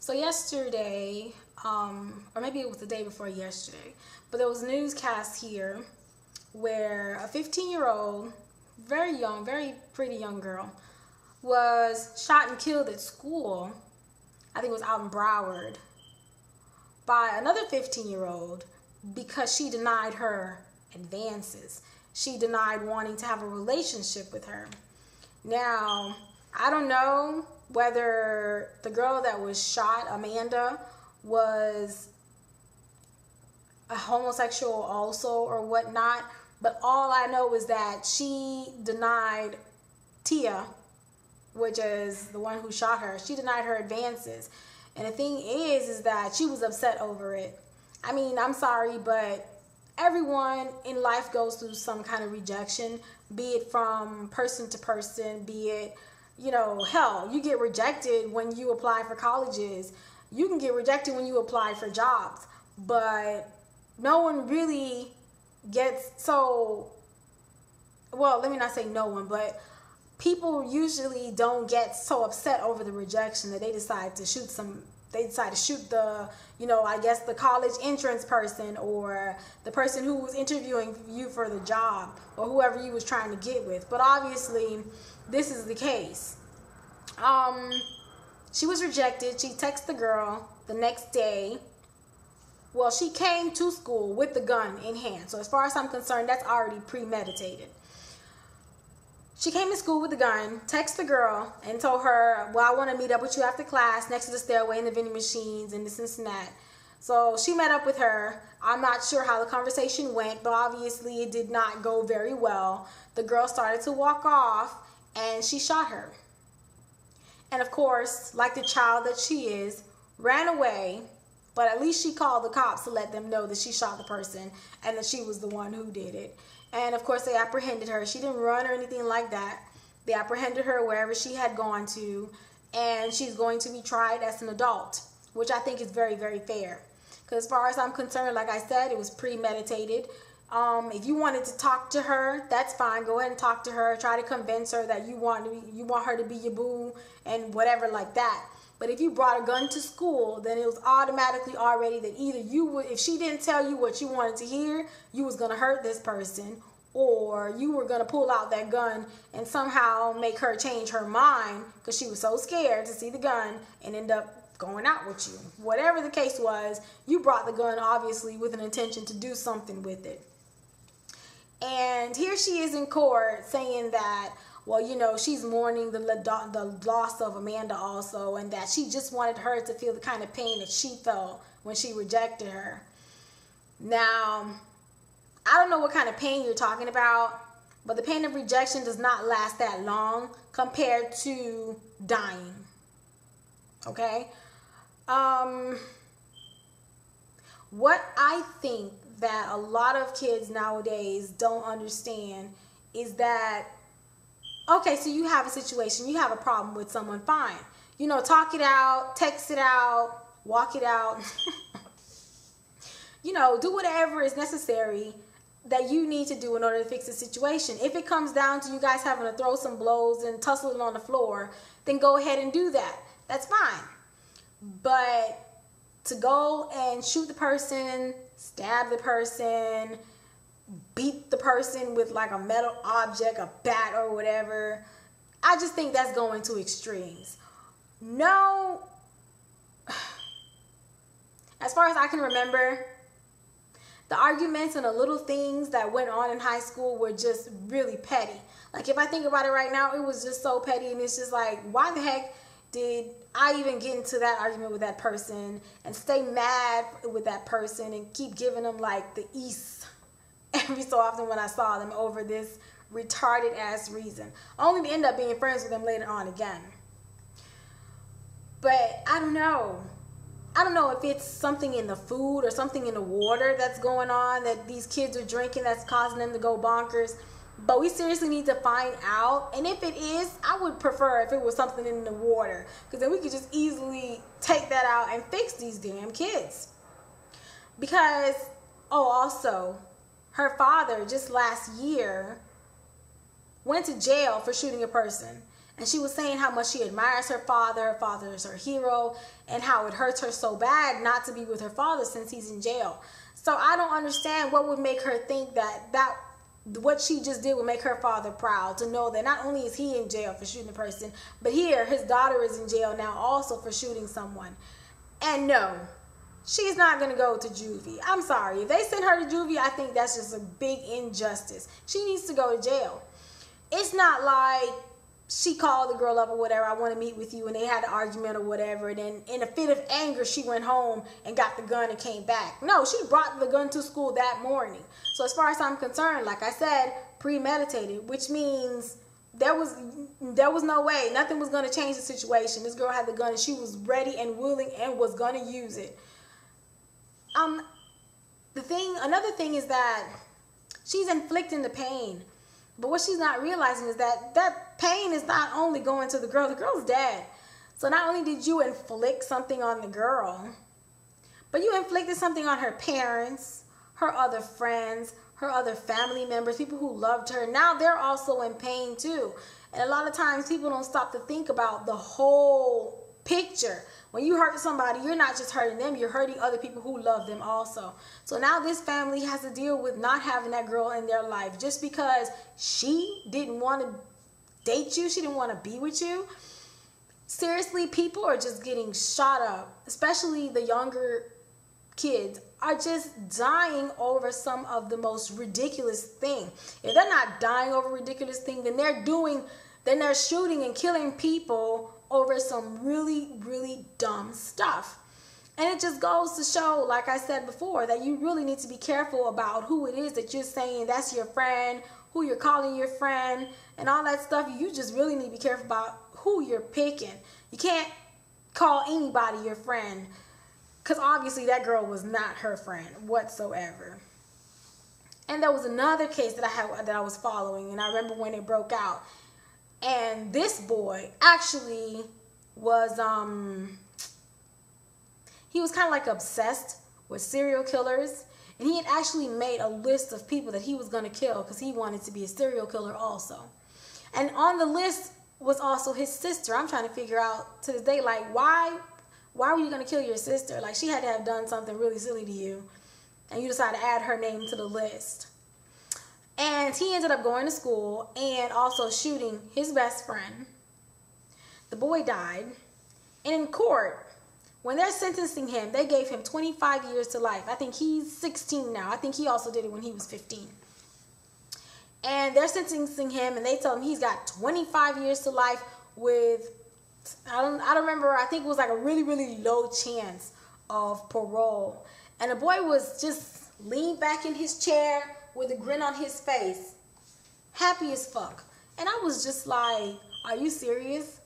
So yesterday, or maybe it was the day before yesterday, but there was a newscast here where a 15-year-old, very young, very pretty young girl, was shot and killed at school. I think it was out in Broward, by another 15-year-old because she denied her advances. She denied wanting to have a relationship with her. Now, I don't know whether the girl that was shot, Amanda, was a homosexual also or whatnot, but all I know is that she denied Tia, which is the one who shot her, she denied her advances. And the thing is that she was upset over it. I mean, I'm sorry, but everyone in life goes through some kind of rejection, be it from person to person, be it, you know, hell, you get rejected when you apply for colleges. You can get rejected when you apply for jobs, but no one really gets so, well, let me not say no one, but people usually don't get so upset over the rejection that they decide to shoot the, you know, I guess the college entrance person or the person who was interviewing you for the job or whoever you was trying to get with. But obviously, this is the case. She was rejected. She texted the girl the next day. Well, she came to school with the gun in hand. So as far as I'm concerned, that's already premeditated. She came to school with the gun, texted the girl, and told her, well, I want to meet up with you after class next to the stairway and the vending machines and this and that. So she met up with her. I'm not sure how the conversation went, but obviously it did not go very well. The girl started to walk off, and she shot her. And of course, like the child that she is, ran away, but at least she called the cops to let them know that she shot the person and that she was the one who did it. And of course, they apprehended her. She didn't run or anything like that. They apprehended her wherever she had gone to, and she's going to be tried as an adult, which I think is very, very fair. Because as far as I'm concerned, like I said, it was premeditated. If you wanted to talk to her, that's fine. Go ahead and talk to her. Try to convince her that you want her to be your boo and whatever like that. But if you brought a gun to school, then it was automatically already that either you would, if she didn't tell you what you wanted to hear, you was going to hurt this person, or you were going to pull out that gun and somehow make her change her mind because she was so scared to see the gun and end up going out with you. Whatever the case was, you brought the gun obviously with an intention to do something with it. And here she is in court saying that, well, you know, she's mourning the loss of Amanda also, and that she just wanted her to feel the kind of pain that she felt when she rejected her. Now, I don't know what kind of pain you're talking about, but the pain of rejection does not last that long compared to dying. Okay? What I think that a lot of kids nowadays don't understand is that, okay, so you have a situation, you have a problem with someone, fine. You know, talk it out, text it out, walk it out. You know, do whatever is necessary that you need to do in order to fix the situation. If it comes down to you guys having to throw some blows and tussling on the floor, then go ahead and do that. That's fine. But to go and shoot the person, stab the person, beat the person with like a metal object, a bat or whatever, I just think that's going to extremes. No, as far as I can remember, the arguments and the little things that went on in high school were just really petty. Like, if I think about it right now, it was just so petty, and it's just like, why the heck did I even get into that argument with that person and stay mad with that person and keep giving them like the east every so often when I saw them over this retarded ass reason, only to end up being friends with them later on again. But I don't know. I don't know if it's something in the food or something in the water that's going on that these kids are drinking that's causing them to go bonkers. But we seriously need to find out. And if it is, I would prefer if it was something in the water, because then we could just easily take that out and fix these damn kids. Because, oh, also, her father just last year went to jail for shooting a person. And she was saying how much she admires her father. Her father is her hero, and how it hurts her so bad not to be with her father since he's in jail. So I don't understand what would make her think that what she just did would make her father proud, to know that not only is he in jail for shooting a person, but here his daughter is in jail now also for shooting someone. And no, she's not going to go to juvie. I'm sorry. If they send her to juvie, I think that's just a big injustice. She needs to go to jail. It's not like she called the girl up or whatever, I want to meet with you, and they had an argument or whatever, and then in a fit of anger, she went home and got the gun and came back. No, she brought the gun to school that morning. So as far as I'm concerned, like I said, premeditated, which means there was no way, nothing was going to change the situation. This girl had the gun and she was ready and willing and was going to use it. Another thing is that she's inflicting the pain. But what she's not realizing is that pain is not only going to the girl's dead. So not only did you inflict something on the girl, but you inflicted something on her parents, her other friends, her other family members, people who loved her. Now they're also in pain too. And a lot of times people don't stop to think about the whole picture. When you hurt somebody, you're not just hurting them, you're hurting other people who love them also. So now this family has to deal with not having that girl in their life just because she didn't want to date you, she didn't want to be with you. Seriously, people are just getting shot up, especially the younger kids are just dying over some of the most ridiculous thing. If they're not dying over ridiculous thing, then they're shooting and killing people over some really, really dumb stuff. And it just goes to show, like I said before, that you really need to be careful about who it is that you're saying that's your friend, who you're calling your friend, and all that stuff. You just really need to be careful about who you're picking. You can't call anybody your friend, because obviously that girl was not her friend whatsoever. And there was another case that I was following, and I remember when it broke out. And this boy actually was, he was kind of like obsessed with serial killers. And he had actually made a list of people that he was going to kill because he wanted to be a serial killer also. And on the list was also his sister. I'm trying to figure out to this day, like, why were you going to kill your sister? Like, she had to have done something really silly to you. And you decided to add her name to the list. And he ended up going to school and also shooting his best friend. The boy died. And in court, when they're sentencing him, they gave him 25 years to life. I think he's 16 now. I think he also did it when he was 15. And they're sentencing him, and they tell him he's got 25 years to life with, I don't remember, I think it was like a really, really low chance of parole. And the boy was just leaned back in his chair with a grin on his face, happy as fuck. And I was just like, are you serious?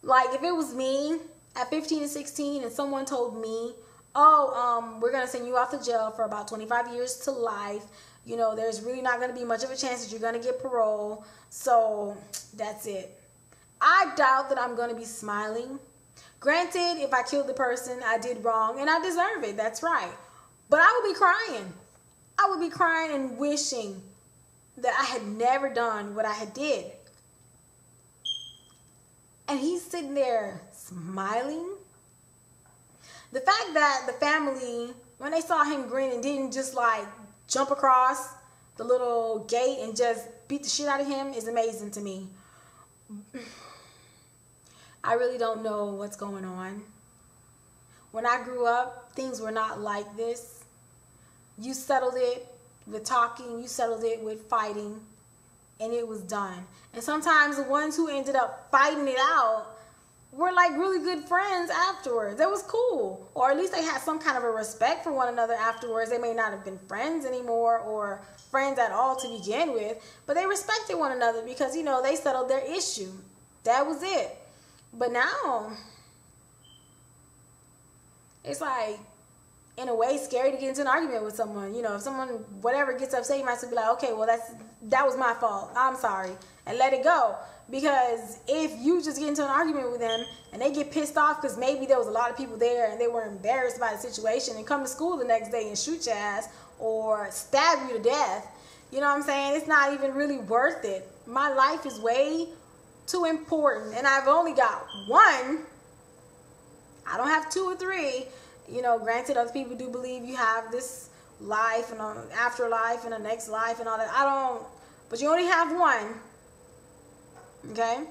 Like, if it was me at 15 and 16 and someone told me, oh, we're going to send you off to jail for about 25 years to life, you know, there's really not going to be much of a chance that you're going to get parole, so that's it. I doubt that I'm going to be smiling. Granted, if I killed the person, I did wrong, and I deserve it, that's right. But I would be crying. I would be crying and wishing that I had never done what I had did. And he's sitting there smiling. The fact that the family, when they saw him grin and didn't just like jump across the little gate and just beat the shit out of him is amazing to me. I really don't know what's going on. When I grew up, things were not like this. You settled it with talking, you settled it with fighting, and it was done. And sometimes the ones who ended up fighting it out were like really good friends afterwards. It was cool. Or at least they had some kind of a respect for one another afterwards. They may not have been friends anymore or friends at all to begin with, but they respected one another because, you know, they settled their issue. That was it. But now, it's like, in a way, scary to get into an argument with someone. You know, if someone, whatever, gets upset, you might be like, okay, well, that was my fault. I'm sorry. And let it go. Because if you just get into an argument with them and they get pissed off because maybe there was a lot of people there and they were embarrassed by the situation and come to school the next day and shoot your ass or stab you to death, you know what I'm saying? It's not even really worth it. My life is way too important, and I've only got one. I don't have 2 or 3. You know, granted, other people do believe you have this life and an afterlife and a next life and all that. I don't, but you only have one. Okay?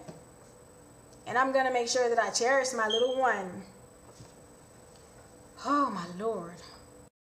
And I'm going to make sure that I cherish my little one. Oh, my Lord.